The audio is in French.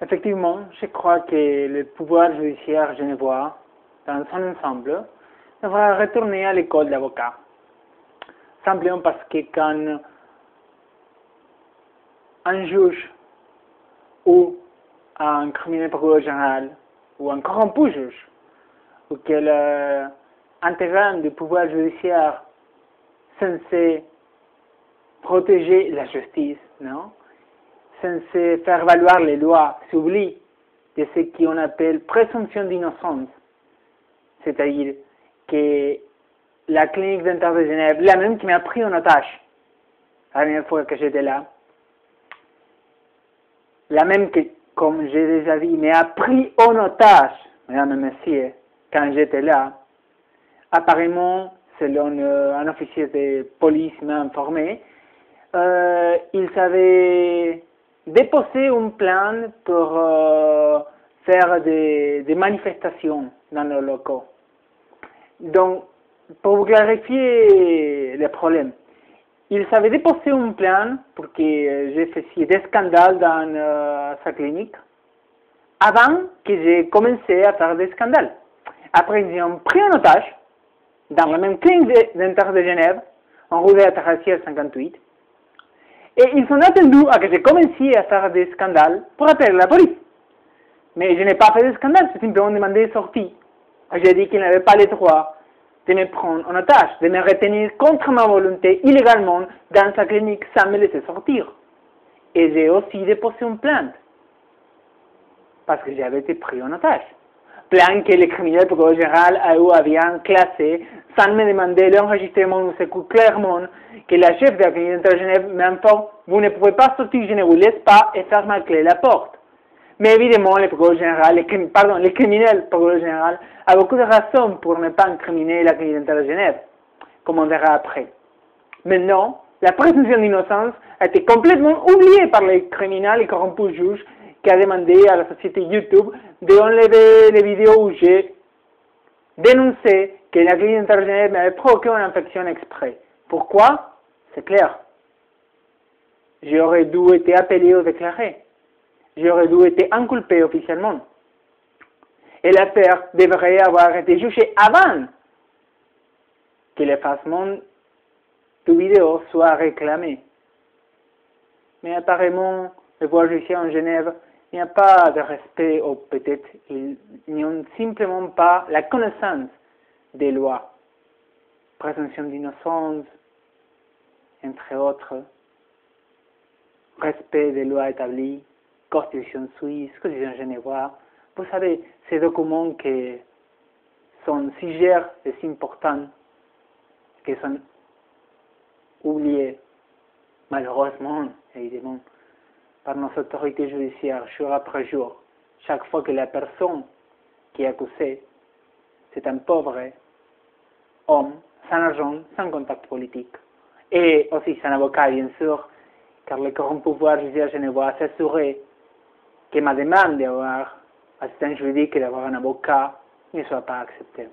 Effectivement, je crois que le pouvoir judiciaire genevois, dans son ensemble, devra retourner à l'école d'avocat. Simplement parce que quand un juge ou un criminel procureur général ou un corrompu juge ou quel intégrant du pouvoir judiciaire censé protéger la justice, non? Censé faire valoir les lois, s'oublie de ce qu'on appelle présomption d'innocence, c'est-à-dire que la clinique dentaire de Genève, la même qui m'a pris en otage la dernière fois que j'étais là, la même que, comme j'ai déjà dit, m'a pris en otage, mesdames et messieurs, quand j'étais là, apparemment, selon un officier de police m'a informé, ils avaient déposé un plan pour faire des manifestations dans nos locaux. Donc, pour vous clarifier le problème, ils avaient déposé un plan pour que je fasse des scandales dans sa clinique avant que j'ai commencé à faire des scandales. Après, ils ont pris en otage dans la même clinique dentaire de Genève, en rue de la Terrassière 58, et ils ont attendu à que j'ai commencé à faire des scandales pour appeler la police. Mais je n'ai pas fait de scandale, j'ai simplement demandé sortie. J'ai dit qu'ils n'avaient pas le droit de me prendre en otage, de me retenir contre ma volonté illégalement dans sa clinique sans me laisser sortir. Et j'ai aussi déposé une plainte, parce que j'avais été pris en otage. Plainte que le criminel procureur général a eu à bien classé, sans me demander l'enregistrement, nous écoute clairement que la chef de la clinique de Genève m'informe, vous ne pouvez pas sortir, je ne vous laisse pas, et ferme à clé la porte. Mais évidemment, le procureur général, le criminel procureur général a beaucoup de raisons pour ne pas incriminer la clinique de Genève, comme on verra après. Maintenant, la présomption d'innocence a été complètement oubliée par les criminels et corrompus juges qui a demandé à la société YouTube d'enlever les vidéos où j'ai dénoncé que la clinique de Genève m'avait provoqué une infection exprès. Pourquoi? C'est clair. J'aurais dû être appelé ou déclaré. J'aurais dû être inculpé officiellement. Et l'affaire devrait avoir été jugée avant que l'effacement de vidéo soit réclamé. Mais apparemment, le pouvoir judiciaire en Genève, il n'y a pas de respect, ou peut-être ils n'ont simplement pas la connaissance des lois. Présomption d'innocence, entre autres, respect des lois établies, Constitution suisse, Constitution genevoise. Vous savez, ces documents qui sont si chers et si importants, qui sont oubliés, malheureusement, évidemment, par nos autorités judiciaires, jour après jour, chaque fois que la personne qui est accusée, c'est un pauvre homme, sans argent, sans contact politique, et aussi sans avocat, bien sûr, car le corrompu pouvoir judiciaire genevois s'est assuré que ma demande d'avoir assistance juridique et d'avoir un avocat ne soit pas acceptée.